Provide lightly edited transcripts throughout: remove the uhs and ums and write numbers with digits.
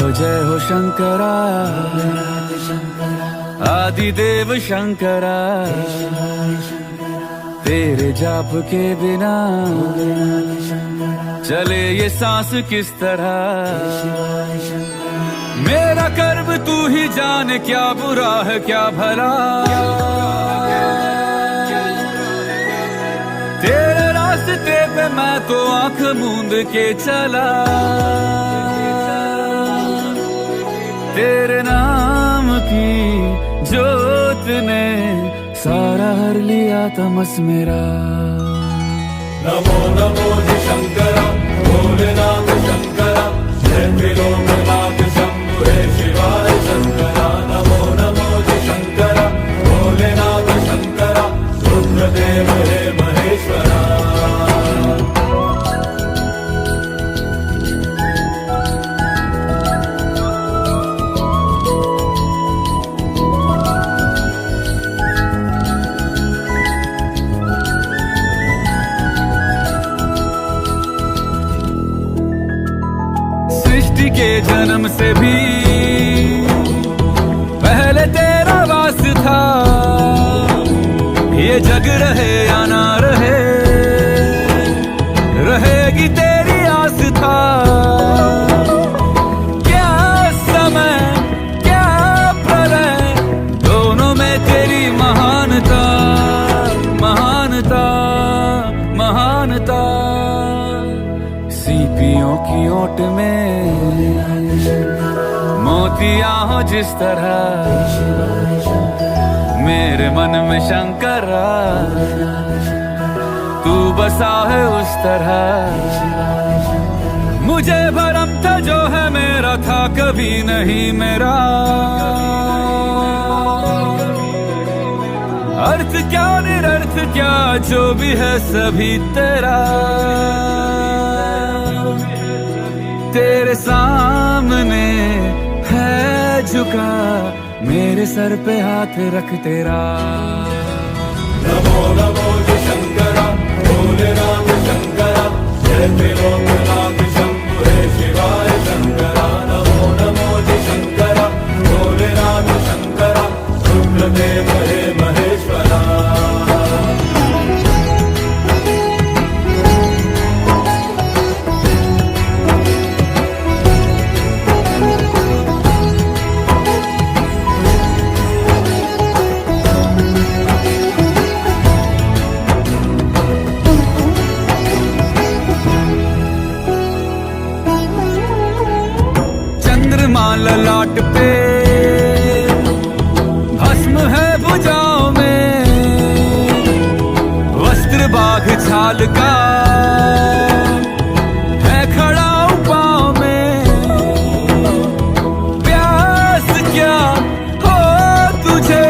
जय हो शंकरा, आदिदेव शंकरा। तेरे जाप के बिना चले ये सांस किस तरह। मेरा कर्म तू ही जाने, क्या बुरा है क्या भला। तेरे रास्ते पे मैं तो आंख मूंद के चला। तेरे नाम की जोत ने सारा हर लिया तमस मेरा। नमो नमो जी शंकरा, भोलेनाथ शंकरा, जय त्रिलोकनाथ शंभु हे शिवाय शंकरा। नमो नमो जी शंकरा, भोलेनाथ शंकरा, रुद्रदेव हे महेश्वरा। सृष्टि के जन्म से भी पहले तेरा वास था। ये जग रहे या ना रहे, रहेगी तेरी आस था। क्या समय क्या प्रलय, दोनों में तेरी महानता, महानता, महानता। सीपियों की ओट में मोतियां हो जिस तरह, मेरे मन में शंकरा तू बसा है उस तरह। मुझे भरम था जो है मेरा था कभी नहीं मेरा। अर्थ क्या निरर्थ क्या जो भी है सभी तेरा। तेरे सामने है झुका मेरे सर पे हाथ रख तेरा। नमो नमो जी शंकरा, भोलेनाथ शंकरा, जय त्रिलोकनाथ शंभु हे शिवाय शंकरा। नमो नमो जी शंकरा, भोलेनाथ शंकरा, रुद्रदेव हे महेश्वरा। ललाट पे भस्म है भुजाओं में, वस्त्र बाघ छाल का है खड़ा पाँव में। प्यास क्या हो तुझे,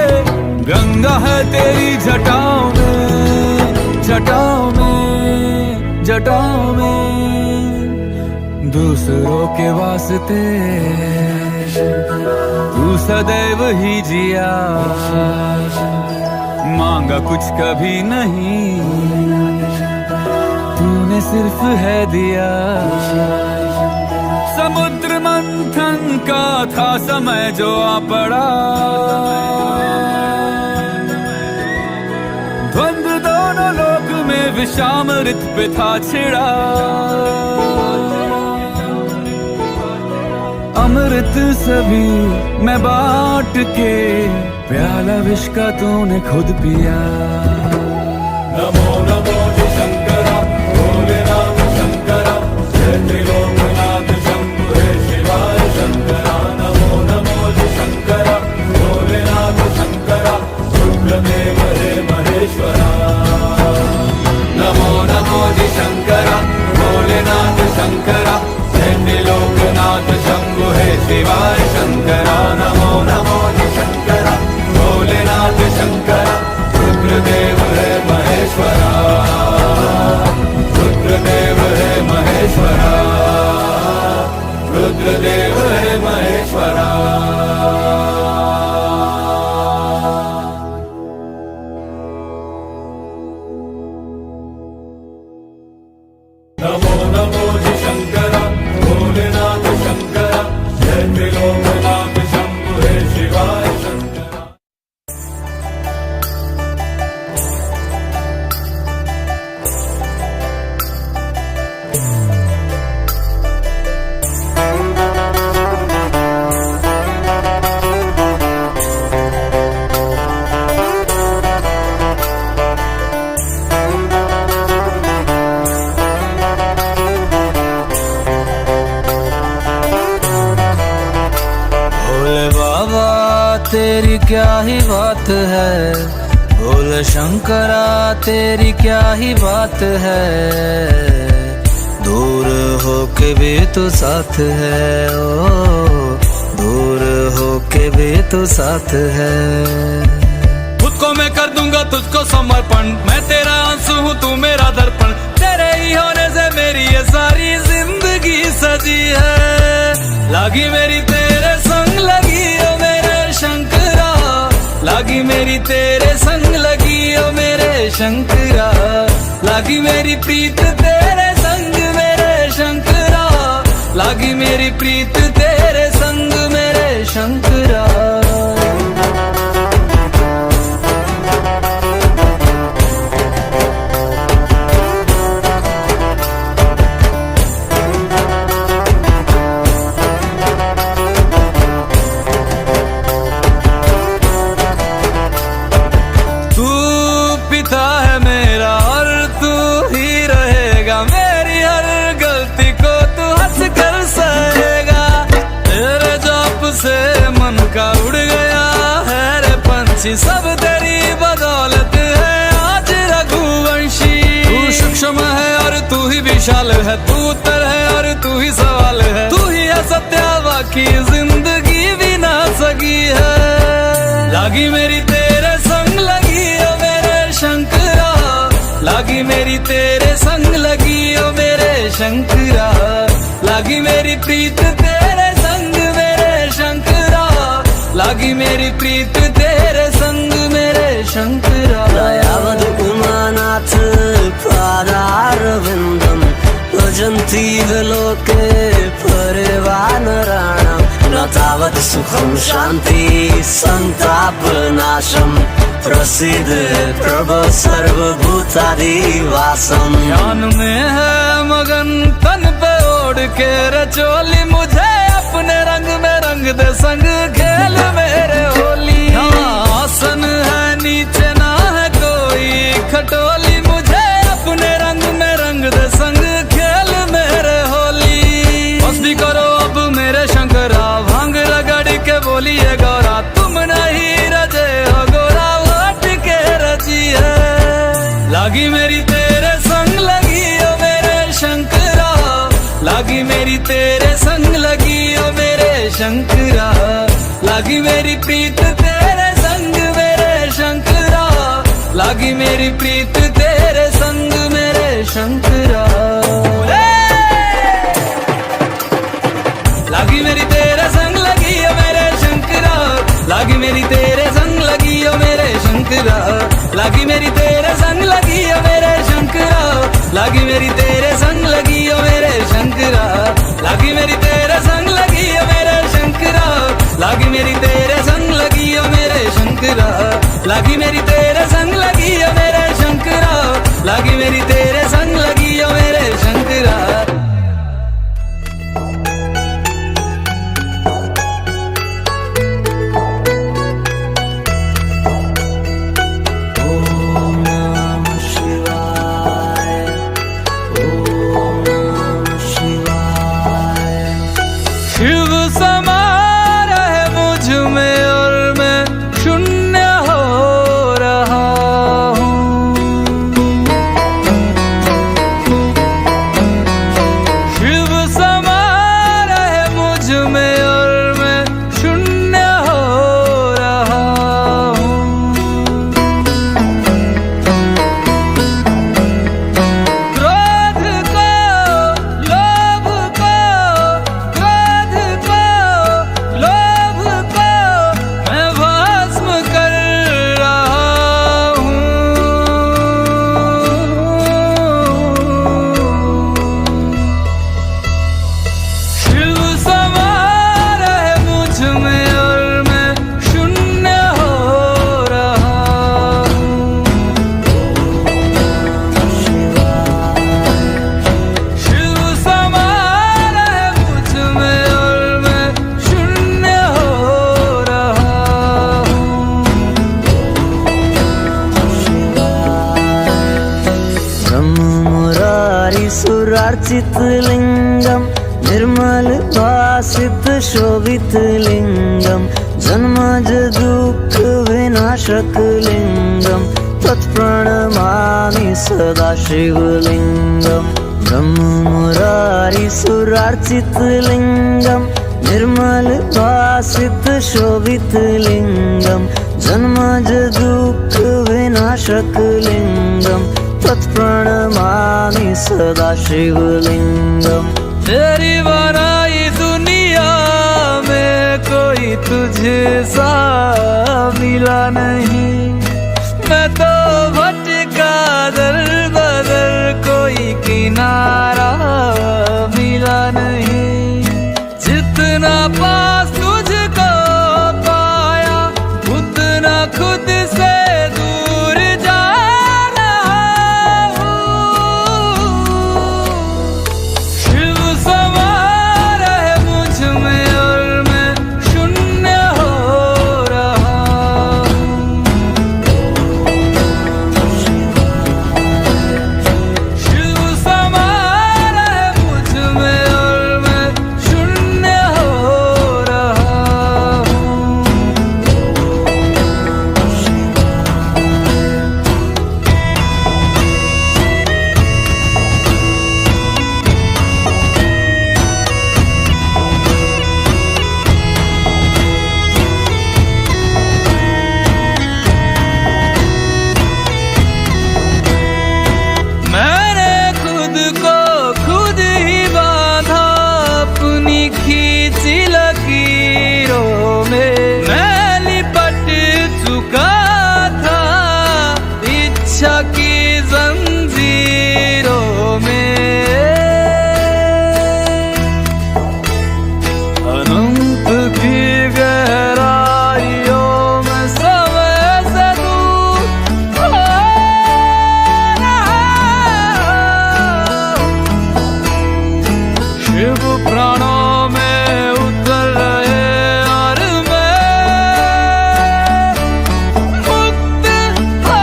गंगा है तेरी जटाओं में, जटाओं में, जटाओं में। दूसरों के वास्ते तू सदैव ही जिया, मांगा कुछ कभी नहीं, तूने सिर्फ है दिया। समुद्र मंथन का था समय जो आ पड़ा, द्वंद्व दोनों लोक में विषामृत पे था छिड़ा। अमृत सभी मैं बांट के, प्याला विष का तूने खुद पिया। नमो नमो जी शंकरा, भोलेनाथ शंकरा, जय त्रिलोकनाथ शंभु हे शिवाय शंकरा। नमो नमो जी शंकरा, भोलेनाथ शंकरा, रुद्रदेव हे महेश्वरा। नमो नमो जी शंकरा, भोलेनाथ शंकरा, जय त्रिलोकनाथ शंभु हे शिवाय शंकरा। नमो नमो जी शंकरा, भोलेनाथ शंकरा, रुद्रदेव हे महेश्वरा। क्या ही बात है, बोल शंकरा तेरी क्या ही बात है, दूर होके भी तू साथ है, ओ दूर होके भी तू साथ है। खुद को मैं कर दूंगा तुझको समर्पण, मैं तेरा आंसू हूँ तू मेरा दर्पण, तेरे ही होने से मेरी ये सारी जिंदगी सजी है। लागी मेरी तेरे संग लगी ओ मेरे शंकरा, लागी मेरी तेरे संग लगी ओ मेरे शंकरा, लागी मेरी प्रीत तेरे संग मेरे शंकरा, लागी मेरी प्रीत तेरे संग मेरे शंकरा। उड़ गया है रे पंछी, सब तेरी बदौलत है आज रघुवंशी। तू सूक्ष्म है और तू ही विशाल है, तू उत्तर है और तू ही सवाल है, तू ही है सत्य बाकी जिंदगी भी ना सकी है। लागी मेरी तेरे संग लगी ओ मेरे शंकरा, लागी मेरी तेरे संग लगी ओ मेरे शंकरा, लागी मेरी प्रीत तेरे संग मेरे शंकरा, लागी मेरी प्रीत तेरे संग मेरे शंकरा। दयावद उमानाथ पादारविन्दं भजन्ति लोके परिवानराणां, न तावत् सुखं शान्ति संतापनाशं, प्रसीद प्रभो सर्वभूतादिवासम्। ध्यान में है मगन तन पे ओढ़ के रचोली, मुझे अपने रंग में रंग दे संग खेल मेरे होली। आसन है नीचे ना है कोई खटोली, मुझे अपने रंग में रंग दे संग खेल मेरे होली। मस्ती करो अब मेरे शंकरा, भांग रगड़ के बोलिए गौरा, तुम नहीं रजे हो गोरा वाट के रची है। लागी मेरी तेरे संग लगी ओ मेरे शंकरा, लागी मेरी तेरे संग लगी ओ मेरे शंकरा, लागी मेरी प्रीत तेरे संग मेरे शंकरा, लागी मेरी प्रीत तेरे संग मेरे शंकरा। लागी मेरी तेरे संग लगी ओ मेरे शंकरा, लागी मेरी तेरे संग लगी ओ मेरे शंकरा, लागी मेरी तेरे संग लगी ओ मेरे शंकरा, लागी मेरी तेरे संग लगी ओ मेरे शंकरा, लागी मेरी तेरे संग लगी ओ मेरे शंकरा, लागी मेरी तेरे संग लगी ओ मेरे शंकरा, लागी मेरी तेरे संग लगी ओ मेरे शंकरा, लागी मेरी तेरे संग लगी ओ मेरे शंकरा। शिव समा रहे मुझ में और मैं शून्य हो रहा हूँ, शिव समा रहे मुझ में और मैं शून्य हो रहा हूँ। क्रोध को लोभ को, क्रोध को लोभ को मैं भस्म कर रहा हूँ। शिव समा रहे मुझ में और मैं शून्य हो रहा हूँ। शिव समा रहे मुझ में और मैं शून्य हो रहा हूँ। ब्रह्म मुरारी सुरार्चित लिंगम, निर्मल भासित शोभित लिंगम, जन्मज दुःख विनाशकलिङ्गं तत्प्रणमामि सदा शिवलिङ्गं ब्रह्ममुरारिसुरार्चितलिङ्गं निर्मलभासित शोभितलिङ्गं जन्मज दुःख विनाशकलिङ्गं तत्प्रणमामि सदा शिवलिङ्गम्। तेरी बनाई दुनिया में कोई तुझे सा मिला नहीं, मैं तो भटका दर बदर कोई किनारा मिला नहीं। जितना पास तुझको पाया उतना खुद से दूर जा रहा हूँ। शिव समा रहे मुझ में और मैं शून्य हो रहा हूँ। शिव समा रहे मुझ में और मैं शून्य हो रहा हूँ। मैंने खुद को खुद ही बांधा अपनी खींची लकीरों में, मैं लिपट चुका था इच्छा की जंजीरों में। अनंत की गहराइयों में समय से दूर हो रहा हूँ। शिव प्राणों में उतर रहे और मैं मुक्त हो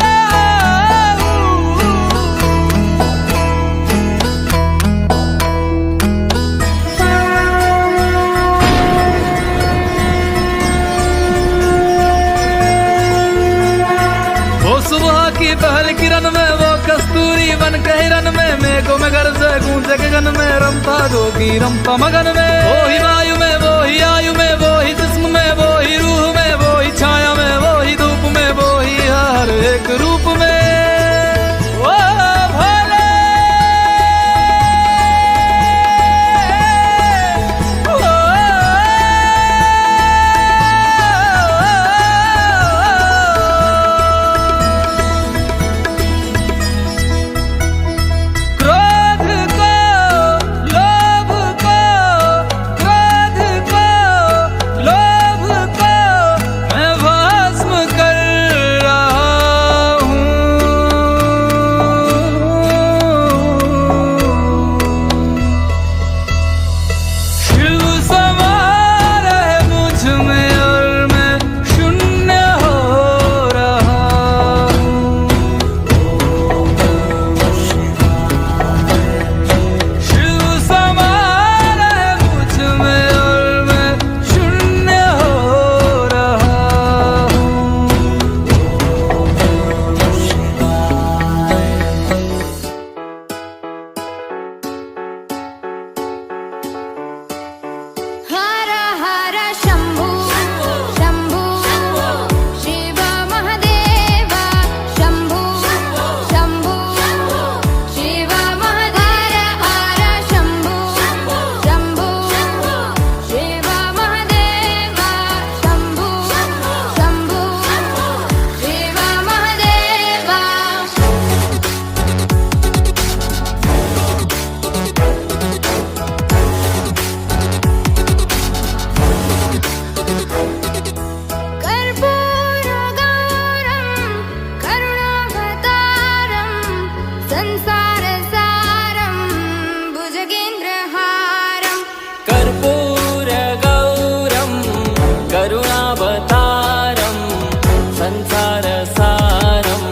रहा हूँ। वो सुबह की पहल किरण में, वो कस्तूरी बन के हिरन में, मेघों में घर से गूंजे गगन में, रमता जोगी रमता मगन में। वो ही वायु में, वो ही आयु में, वो ही जिस्म में, वो ही रूह में, वो ही छाया में, वो ही धूप में, वो ही हर एक रूप में। वो भोले, क्रोध को, लोभ को, क्रोध को, लोभ को मैं भस्म कर रहा हूँ। शिव समा रहे मुझ में और मैं शून्य हो रहा हूँ। शिव समा रहे मुझ में और मैं शून्य हो रहा हूँ। हर हर शंभु शंभु शिव महादेव शंभु शंभु शिव महादेव। हर शंभु शंभु शिव महादेव शंभु शंभु शिव महादेव। कर्पूरगौरं करुणावतारं संसारसारं भुजगेन्द्रहारं। कर्पूरगौरं करुणावतारं संसारसारं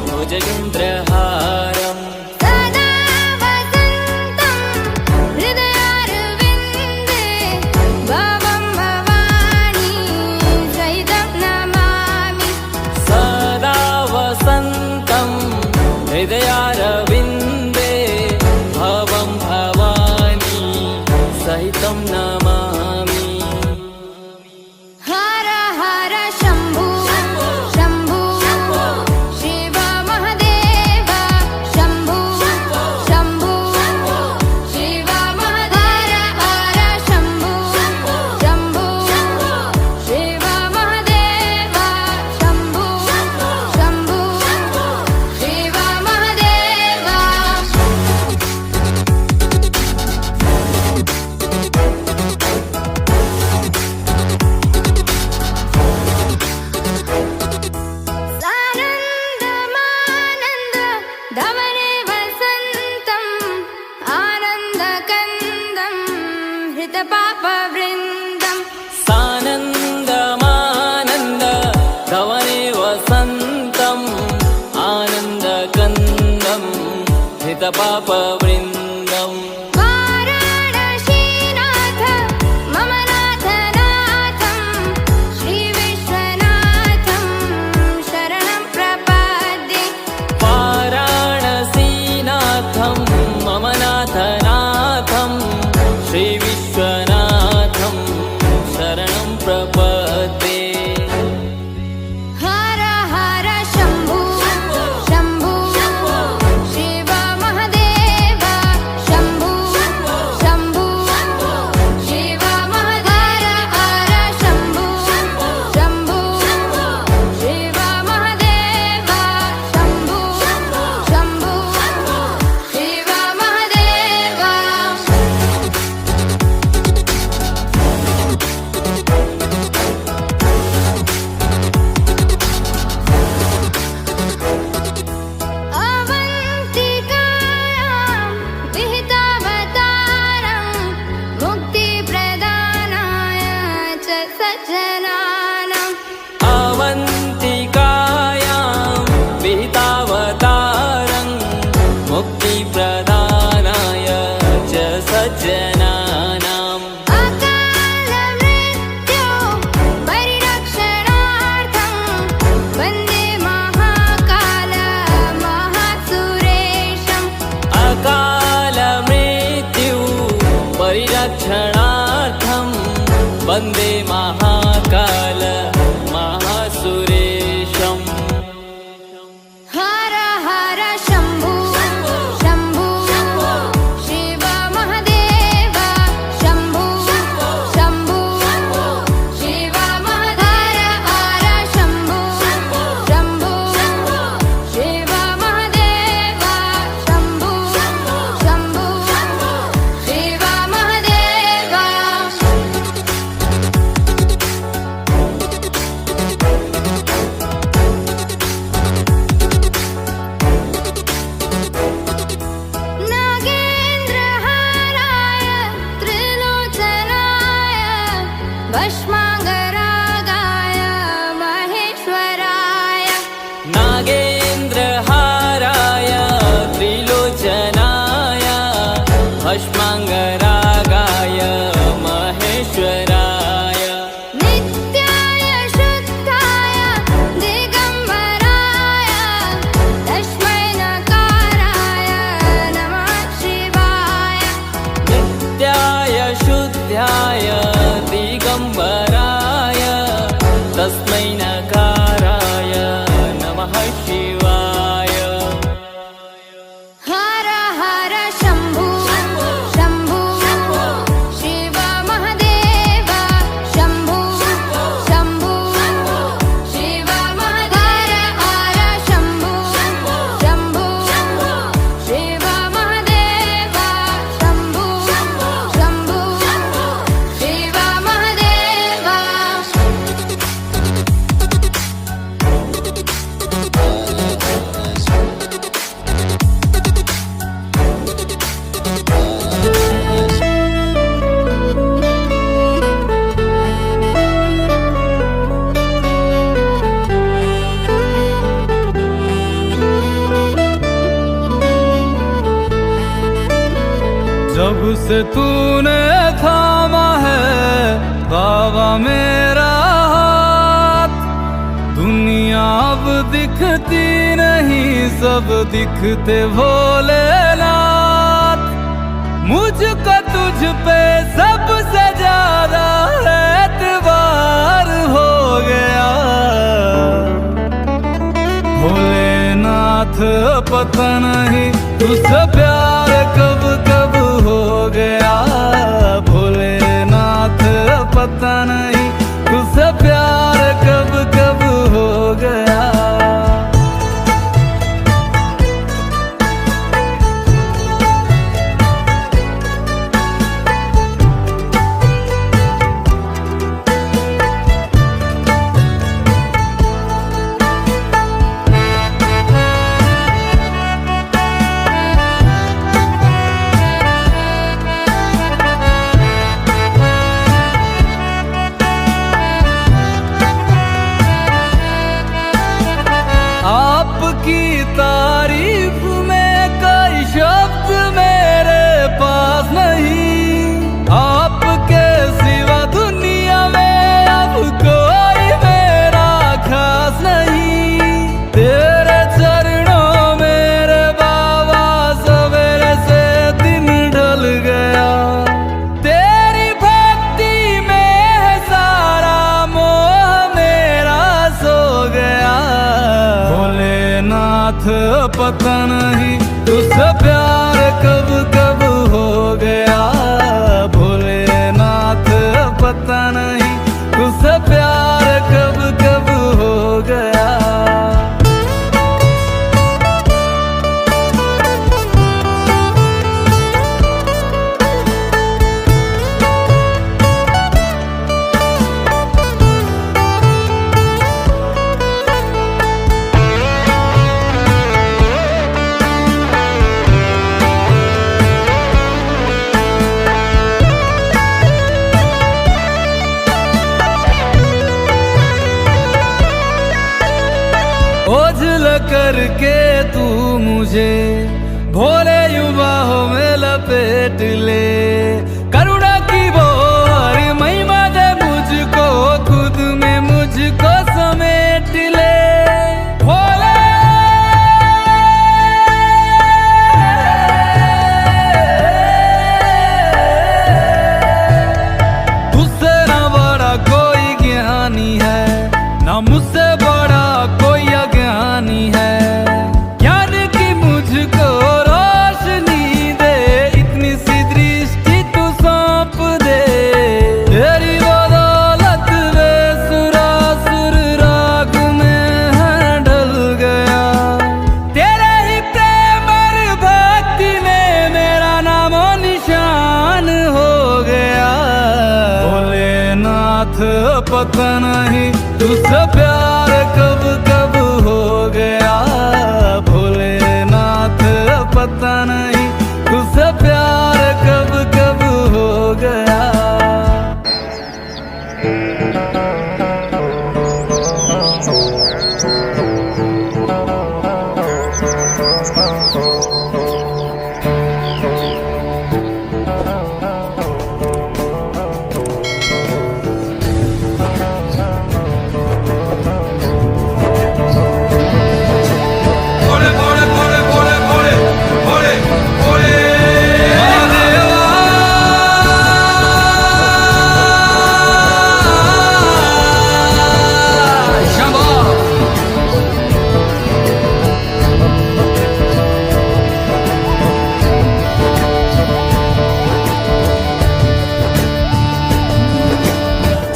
भुजगेन्द्रहारम्। सदा वसन्तं हृदयारविन्दे भवं भव वसन्तम् आनन्दकन्दम् हितपापवृन्दम् वाराणसीनाथ मम नाथनाथं श्रीविश्वनाथं शरणं प्रपद्ये वाराणसीनाथं मम नाथनाथं श्रीविश्वनाथं शरणं प्रपद्ये हर हर शम्भो शम्भो शिव महदेव शम्भो शम्भो शिव महदेव हर शम्भो शम्भो शिव महदेव शम्भो शम्भो शिव महदेव अवन्तिकायां विहितावतारं मुक्तिप्रदानाय च सज्जनानाम् अवन्तिकायां विहितावतारं मुक्तिप्रदानाय च सज्जनानाम् अकालमृत्यो परिरक्षणार्थं वन्दे महाकाल महासुरेशम् अकालमृत्यु परिरक्षणार्थं वन्दे महाकाल महासुरेशम् हर हर शम्भो शम्भो शिव महदेव शम्भो शम्भो शिव महदेव हर शम्भो शम्भो शिव महदेव शम्भो शम्भो शिव महदेव नागेन्द्रहाराय त्रिलोचनाय भस्माङ्गरागाय महेश्वराय नागेन्द्रहाराय त्रिलोचनाय भस्माङ्गरागाय महेश्वराय नित्याय शुद्धाय दिगम्बराय तस्मै नकाराय नमः शिवाय नित्याय शुद्धाय दिगम्बराय तस्मै नकाराय नमः शिवाय हर हर शम्भो शम्भो शिव महदेव शम्भो शम्भो शिव महदेव हर शम्भो शम्भो शिव महदेव शम्भो शम्भो शिव महदेव जब से तूने थामा है बाबा मेरा हाथ, दुनिया अब दिखती नहीं सब दिखते भोलेनाथ। मुझको तुझ पे सबसे ज्यादा एतबार हो गया भोलेनाथ, पता नहीं तुझसे प्यार कब कब हो गया भोलेनाथ, पता नहीं तुझसे प्यार कब कब हो गया। आपकी तारीफ में कोई शब्द मेरे पास नहीं। आपके सिवा दुनिया में अब कोई मेरा खास नहीं। तेरे चरणों मेरे बाबा सवेरे से दिन ढल गया। तेरी भक्ति में है सारा मोह मेरा सो गया। भोलेनाथ पता नहीं तुझसे प्यार कब कब हो गया। भोलेनाथ पता नहीं तुझसे प्यार कब कब हो गया। ओझल करके तू मुझे भोले युवाओं में लपेट ले। करुणा की वो हर महिमा दे मुझको, खुद में मुझको समेट ले। भोले तुझसे ना बड़ा कोई ज्ञानी है, ना मुझसे बड़ा कोई अज्ञानी है। ज्ञान की मुझको रोशनी दे, इतनी सी दृष्टि तू सौंप दे। तेरी बदौलत वे सुरासुर राग में है ढल गया। तेरे ही प्रेम और भक्ति में मेरा नामो निशान हो गया। भोलेनाथ पता नहीं तुझसे प्यार कब कब हो गया। भोलेनाथ पता नहीं तुझसे प्यार कब कब हो गया।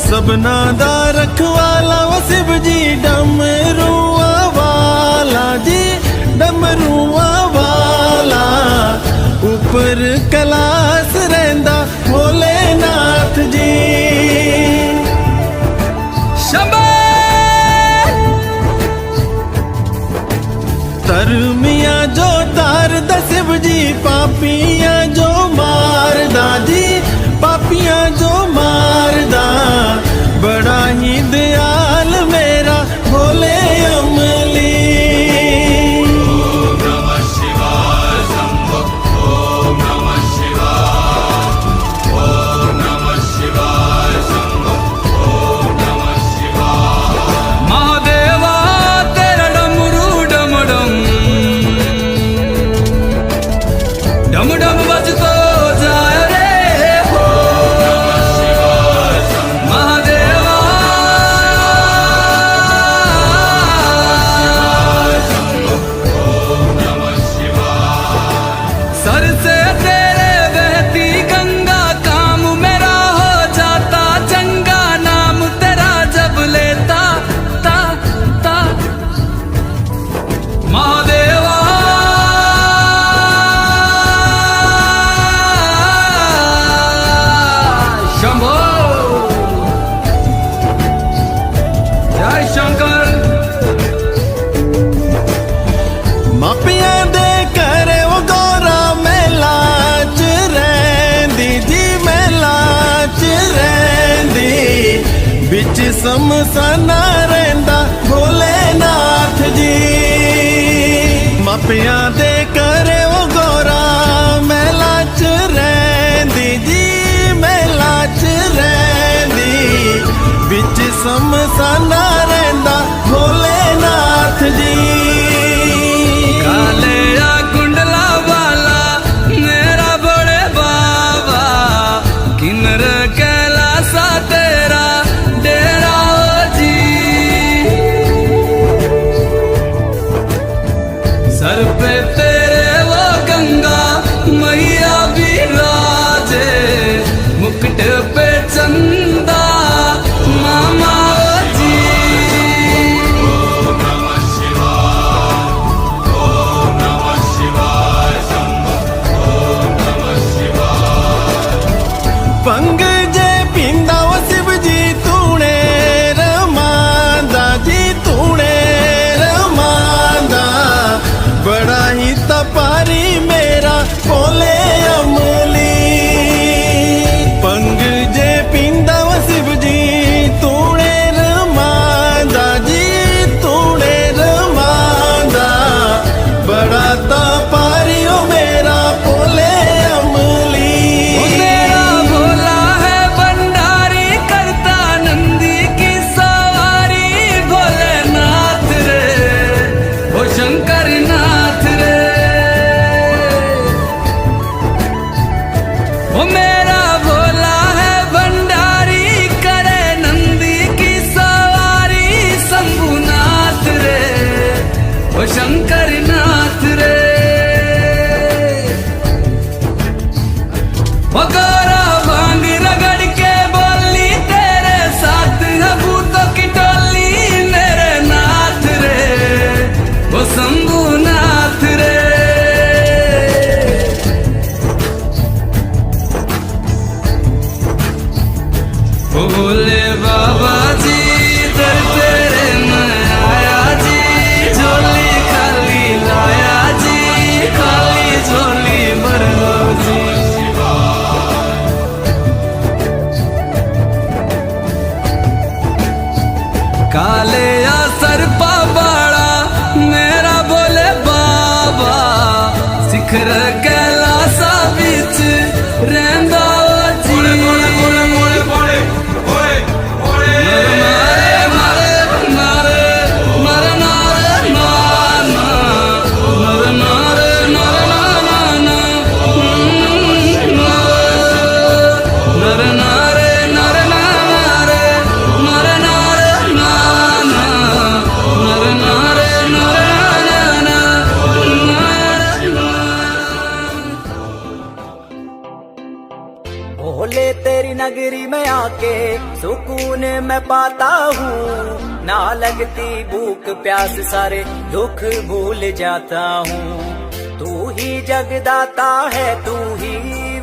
सबना दा रखवाला वो शिव जी डमरुआ वाला जी, डमरुआ वाला। ऊपर कैलाश रहिंदा भोलेनाथ जी। शंभो तरमिया जो तार दा शिव जी, पापिया जो मारदा जी, पापिया जो मारदा। बड़ा ही दयाल मेरा भोले अमली। महादेवा तेरा डमरू डम डम डम डम बजतो जाए रे हो। महादेवा सर से तेरे बहती गंगा, काम मेरा हो जाता चंगा। नाम तेरा जब लेता ता ता महादेवा। शंभो जय शंकर। मापिया दे करे वो गौरा मेला च रहिंदी जी, मेला च रहिंदी। बिच समसाना रहिंदा भोलेनाथ जी। मापियां दे करे वो गौरा मेला च रैंदी जी मेला च रैंदी बिच समसाना रैंदा भोलेनाथ जी कालिया कुंडला वाला मेरा बड़े बाबा किन्नर कैलासा तेरा डेरा ओ जी सर पे तेरे वो गंगा मैया विराजे मुकुट पे चंदा मामा ओ जी पंग जे पिंदा वो शिव जी तूने रमांदा जी तूने रमांदा बड़ा ही तपारी मेरा बोले अमली पंग जे पिंदा वो शिव जी तूने रमांदा जी तूने रमांदा बड़ा तपारी ओ मेरा बोले अमली मेरा भोला है भंडारी करता नंदी की सवारी भोलेनाथ रे ओ शंकर नाथ रे ओ मेरा भोला है भंडारी करे नंदी की सवारी शंभुनाथ रे ओ शंकर नाथ रे गौरा भांग रगड़ के बोली तेरे साथ है भूतों की टोली मेरे नाथ रे वो शंभुनाथ रे ओ भोले बाबा जी दर तेरे मैं आया जी झोली खाली लाया जी खाली झोली भर लो जी काले या सरपा बाड़ा मेरा बोले बाबा शिखर कैलासा बिच रहंदा जी भोले तेरी नगरी में आके सुकून मैं पाता हूँ ना लगती भूख प्यास सारे दुख भूल जाता हूँ तू ही जगदाता है तू ही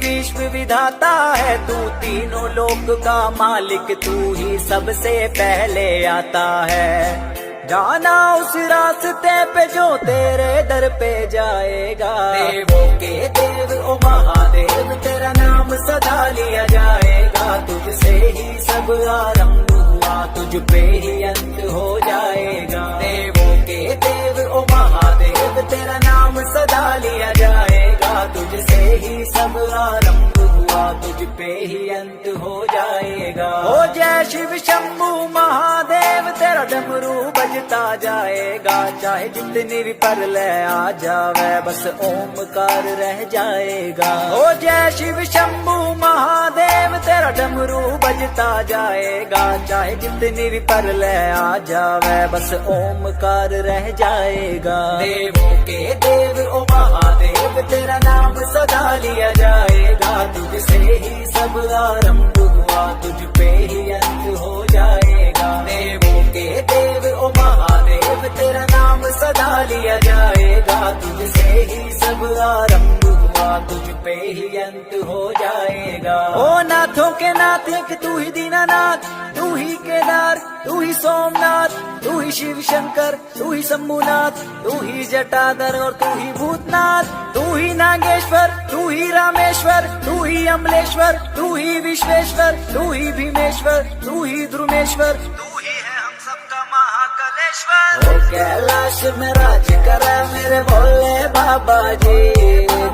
विश्व विधाता है तू तीनों लोक का मालिक तू ही सबसे पहले आता है जाना उस रास्ते पे जो तेरे दर पे जाएगा देवों के देव ओ महादेव तेरा नाम सदा लिया जाएगा तुझसे ही सब आरंभ हुआ तुझ पे ही अंत हो जाएगा देवों के देव ओ महादेव तेरा नाम सदा लिया जाएगा तुझसे ही सब आरंभ हुआ तुझ पे ही अंत हो जाएगा ओ जय शिव शंभू महादेव तेरा डमरू बजता जाएगा चाहे जितनी भी परलय आ जावे बस ओमकार रह जाएगा ओ जय शिव शंभू महादेव तेरा डमरू बजता जाएगा चाहे जितनी भी परलय आ जावे बस ओमकार रह जाएगा देवों के देव ओ महादेव तेरा नाम सदा लिया जाएगा तुझसे ही सब आरंभ हुआ तुझ पे ही अंत हो जाएगा देवों के देव ओ महादेव तेरा नाम सदा लिया जाएगा तुझसे ही सब आरंभ हुआ तुझ पे ही अंत हो जाएगा ओ नाथों के नाथ एक तू ही दीनानाथ तू ही केदार तू ही सोमनाथ तू ही शिव शंकर तू ही शंभुनाथ तू ही जटाधर और तू ही भूतनाथ तू ही नागेश्वर तू ही रामेश्वर तू ही अमलेश्वर तू ही विश्वेश्वर तू ही भीमेश्वर तू ही ध्रुमेश्वर तू ही है हम सबका महाकले ओ कैलाश में राज करे मेरे भोले बाबा जी,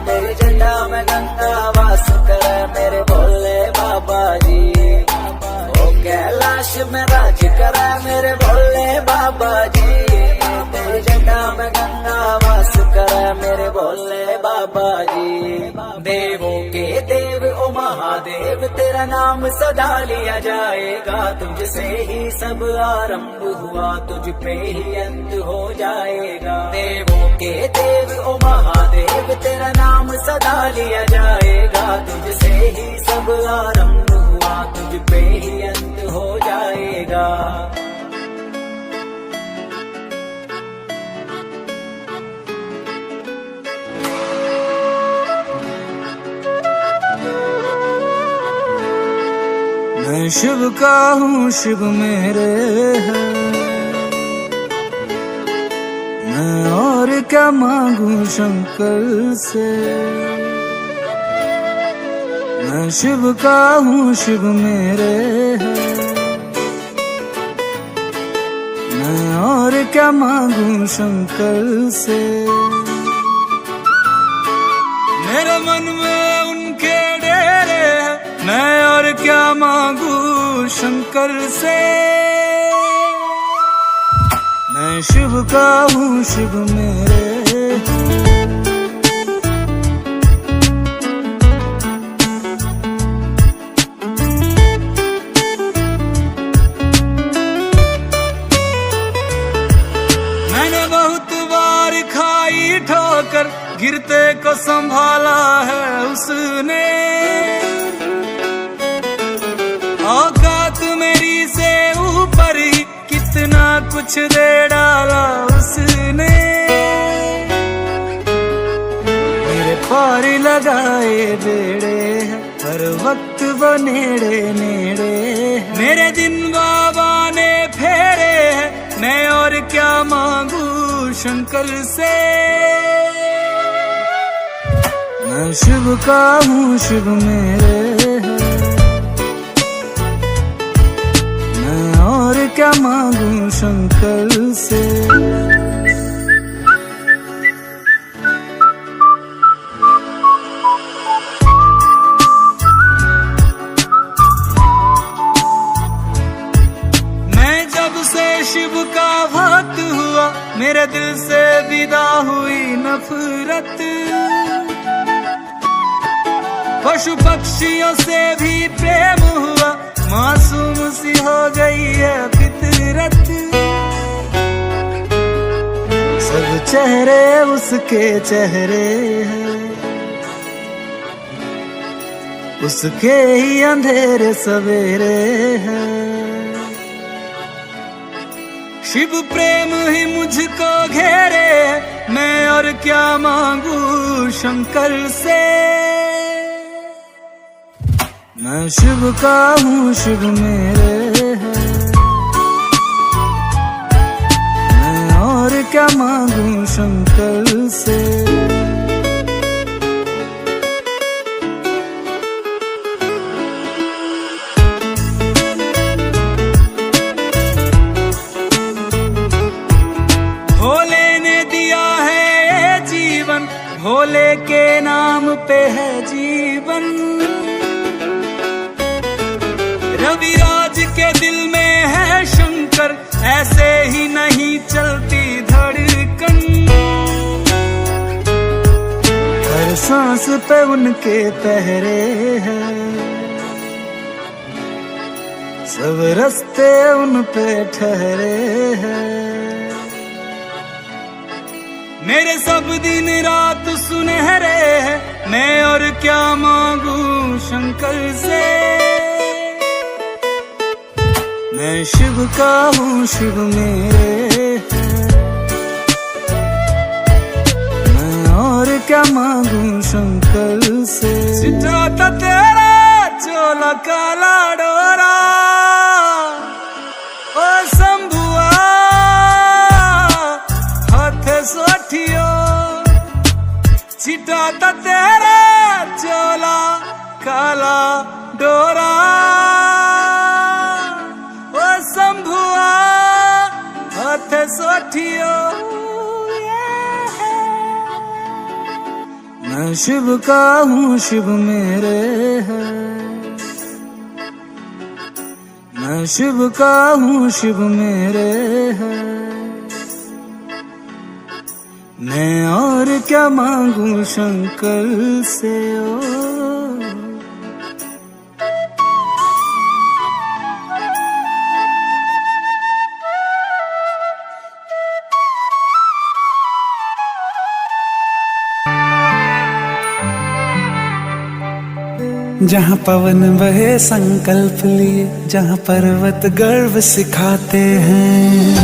तेरी जटा में गंगा वास करे मेरे भोले बाबा जी। ओ कैलाश में राज करे मेरे भोले बाबा जी, तेरी जटा में गंगा वास करे मेरे भोले बाबा जी। देवों के देव ओ महादेव, तेरा नाम सदा लिया जाएगा, तुझसे ही सब आरंभ हुआ, तुझ पे ही अंत हो जाएगा। देवों के देव ओ महादेव, तेरा नाम सदा लिया जाएगा, तुझसे ही सब आरंभ हुआ, तुझ पे ही अंत हो जाएगा। मैं शिव का हूँ शिव मेरे है, मैं और क्या मांगू शंकर से। मैं शिव का हूँ शिव मेरे है, मैं और क्या मांगू शंकर से। मेरे मन में उनके डेरे हैं, मैं और क्या मांगू शंकर से। मैं शिव का हूँ शिव मेरे, मैंने बहुत बार खाई ठोकर, गिरते को संभाला है उसने। औकात मेरी से ऊपर ही कितना कुछ दे डाला उसने। मेरे पार लगाए बेड़े हैं, हर वक्त वो नेड़े नेड़े। मेरे दिन बाबा ने फेरे हैं, मैं और क्या मांगू शंकर से। मैं शिव का हूँ शिव मेरे है, मैं और क्या मांगू शंकर से। मैं जब से शिव का भक्त हुआ, मेरे दिल से विदा हुई नफरत। पशु पक्षियों से भी प्रेम हुआ, मासूम सी हो गई है फितरत। सब चेहरे उसके चेहरे हैं, उसके ही अंधेरे सवेरे हैं। शिव प्रेम ही मुझको घेरे, मैं और क्या मांगू शंकर से। मैं शिव का हूँ शिव मेरे है, मैं और क्या मांगू शंकर से। भोले ने दिया है ये जीवन, भोले के नाम पे है जीवन। रविराज के दिल में है शंकर, ऐसे ही नहीं चलती धड़कन। हर सांस पे उनके पहरे हैं, सब रास्ते उन पे ठहरे हैं। मेरे सब दिन रात सुनहरे हैं, मैं और क्या मांगू शंकर से। मैं शिव का हूँ शिव मेरे है, मैं और क्या मांगू शंकर से। सिटाता तेरा चोला काला डोरा, ओ शंभुआ हाथ सोठियो। सिटाता तेरा चोला काला डोरा, शंभुआ हाथ मैं शिव का हूँ शिव मेरे है, मैं शिव का हूँ शिव मेरे है। मैं और क्या मांगू शंकर से ओ। जहाँ पवन बहे संकल्प लिए, जहाँ पर्वत गर्व सिखाते हैं,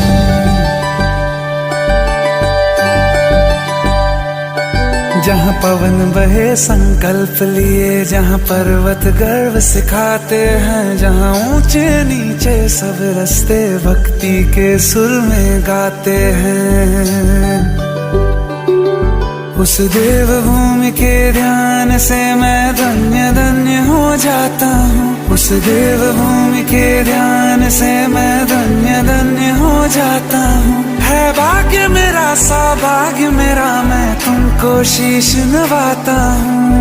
जहाँ पवन बहे संकल्प लिए, जहाँ पर्वत गर्व सिखाते हैं, जहाँ ऊंचे नीचे सब रास्ते भक्ति के सुर में गाते हैं। उस देव भूमि के ध्यान से मैं धन्य धन्य हो जाता हूँ, उस देव भूमि के ध्यान से मैं धन्य धन्य हो जाता हूँ। है भाग्य मेरा सौभाग्य मेरा, मैं तुमको शीश नवाता हूँ,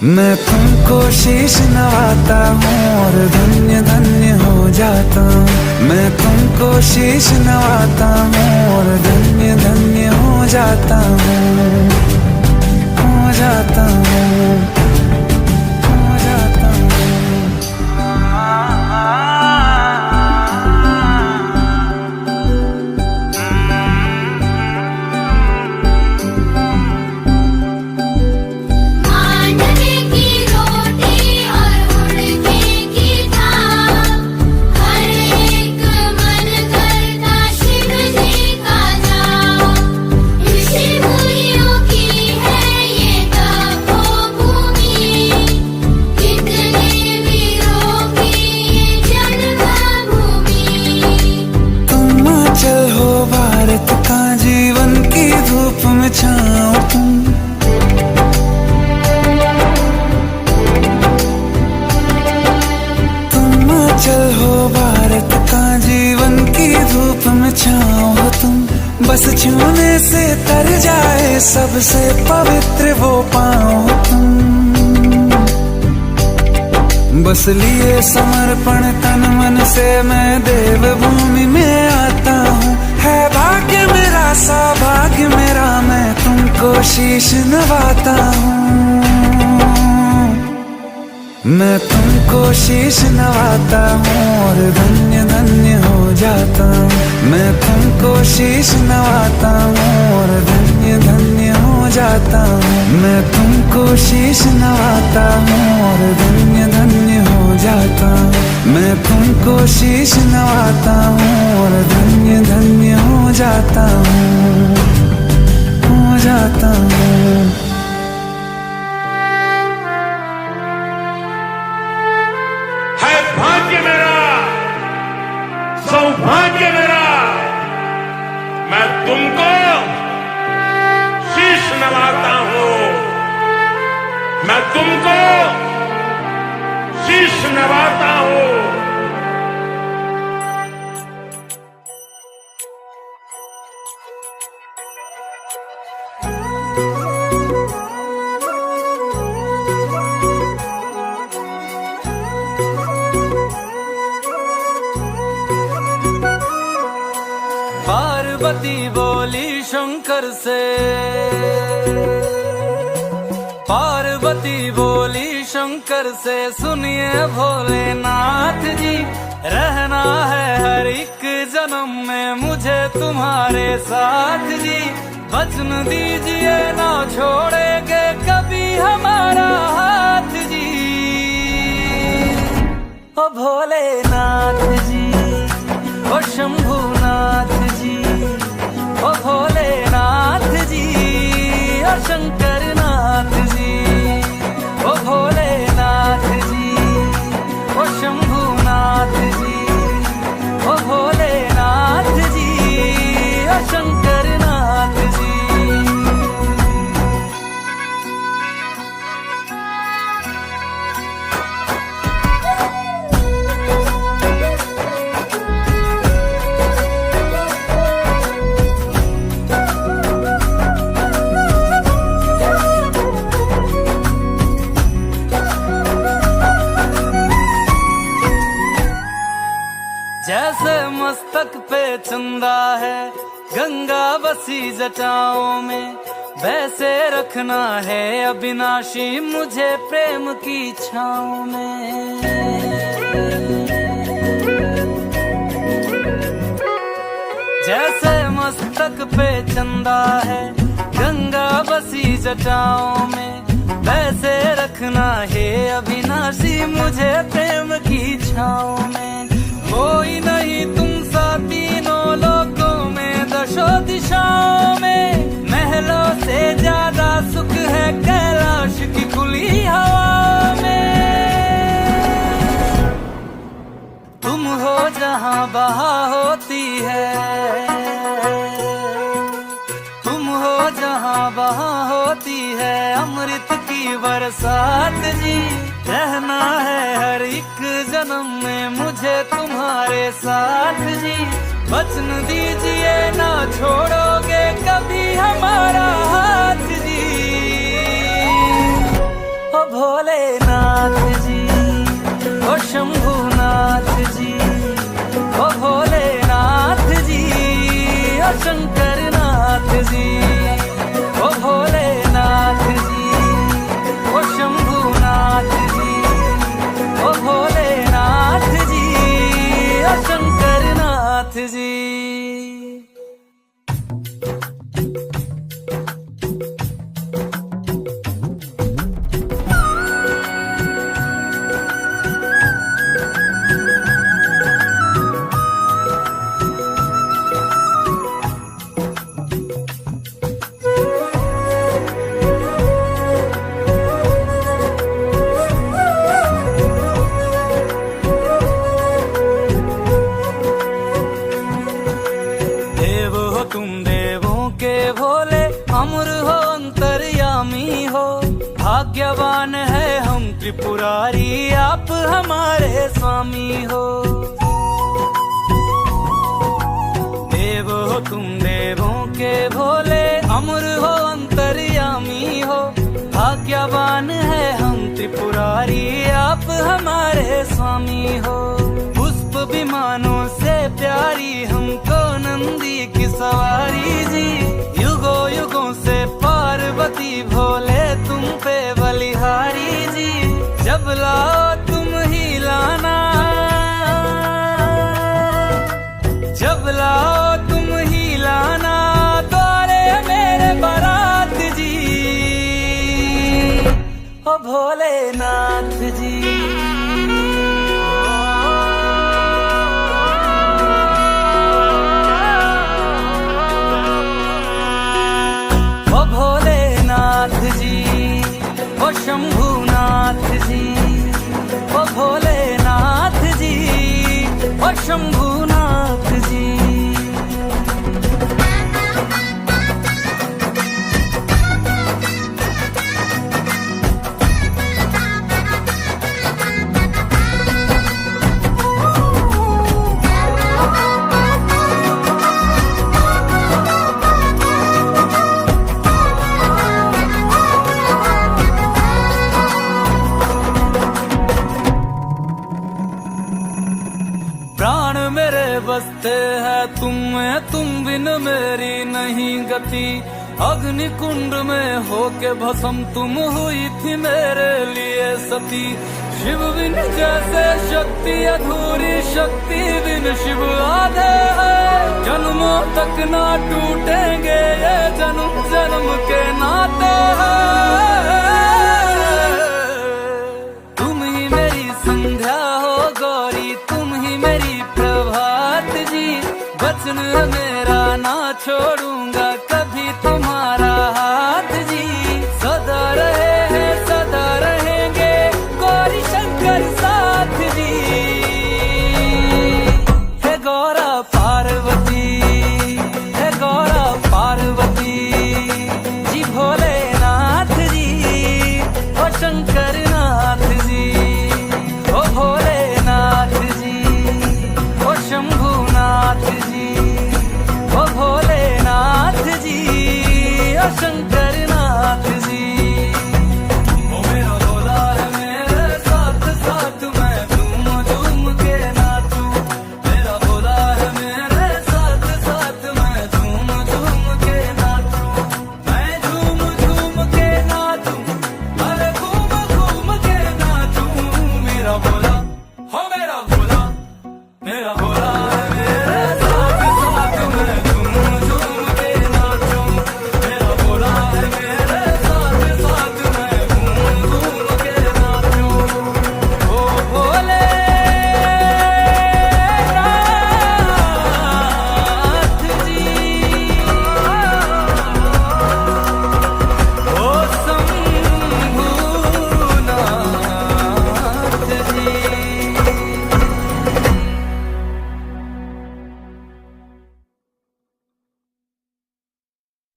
मैं तुमको शीश नवाता हूँ और धन्य धन्य हो जाता हूँ। मैं तुमको शीश नवाता हूँ और धन्य धन्य हो जाता हूँ, हो जाता हूँ, हो जाता हूँ। मांडवे की रोटी और उड़ने की थाप, हर एक मन करता शिव जी का जाप। ऋषि मुनियों की है ये तपोभूमि, कितने वीरों की ये जन्मभूमि। तुम चल हो भारत का जीवन की धूप में छाओ तुम, चल हो भारत का जीवन की धूप में छाओ हो तुम। बस छूने से तर जाए सबसे पवित्र वो पाओ हो तुम। बस लिए समर्पण तन मन से मैं देव भूमि में आता हूँ। है भाग्य मेरा सौभाग्य मेरा, मैं तुमको शीश नवाता हूँ, मैं तुमको शीश नवाता हूँ और धन्य धन्य हो जाता हूँ। मैं तुमको शीश नवाता हूँ और धन्य धन्य हो जाता हूँ। मैं तुमको शीश नवाता हूँ और धन्य धन्य हो जाता हूँ। मैं तुमको शीश नवाता हूँ और धन्य धन्य हो जाता हूँ, हो जाता हूँ। है भाग्य मेरा सौभाग्य मेरा, मैं तुमको शीश नवाता हूँ, मैं तुमको शीश नवाता हूँ। पार्वती बोली शंकर से, पार्वती बोली शंकर से, सुनिए भोलेनाथ जी, रहना है हर एक जन्म में मुझे तुम्हारे साथ जी। वचन दीजिए ना छोड़ेंगे कभी हमारा हाथ जी। ओ भोलेनाथ जी, ओ शंभुनाथ जी, ओ भोलेनाथ जी, ओ शंकरनाथ जी, ओ भोलेनाथ जी, ओ शंभुनाथ जी, ओ भोलेनाथ जी, ओ शंकरनाथ जी। पे चंदा है, गंगा बसी जटाओं में, वैसे रखना है अविनाशी मुझे प्रेम की छाँव में। जैसे मस्तक पे चंदा है, गंगा बसी जटाओं में, वैसे रखना है अविनाशी मुझे प्रेम की छाँव में। कोई नहीं तुम सा तीनों लोकों में, दशों दिशाओं में, महलों से ज्यादा सुख है कैलाश की खुली हवा में। तुम हो जहाँ बहा होती है, तुम हो जहाँ बहा होती है अमृत की बरसात जी। रहना है हर एक जन्म में मुझे तुम्हारे साथ जी। वचन दीजिए ना छोड़ोगे कभी हमारा हाथ जी। ओ भोलेनाथ जी, ओ शंभुनाथ जी, ओ भोलेनाथ जी, ओ शंकरनाथ जी, ओ भोलेनाथ जी, ओ शंभुनाथ जी, ओ भोलेनाथ जी, ओ शंकरनाथ जी। भाग्यवान है हम त्रिपुरारी आप हमारे स्वामी हो। देव हो तुम देवों के भोले, अमर हो अंतर्यामी हो। भाग्यवान है हम त्रिपुरारी आप हमारे स्वामी हो। पुष्प विमानों से प्यारी हमको नंदी की सवारी जी। युगों युगों से पार्वती भोले तुम पे बलिहारी जी। जब लाओ तुम ही लाना, जब लाओ तुम ही लाना द्वारे मेरे बारात जी। ओ भोलेनाथ जी, ओ शंभुनाथ जी, ओ भोलेनाथ जी, ओ शंभुनाथ जी। प्राण मेरे बसते हैं तुम में, तुम बिन मेरी नहीं गति। अग्नि कुंड में होके भस्म तुम हुई थी मेरे लिए सती। शिव बिन जैसे शक्ति अधूरी, शक्ति बिन शिव आधे है। जन्मों तक ना टूटेंगे ये जन्म जन्म के नाते हैं। तुम ही मेरी संध्या हो गौरी, तुम ही मेरी प्रभात जी। वचन मेरा ना छोड़ूंगा कभी तुम्हारा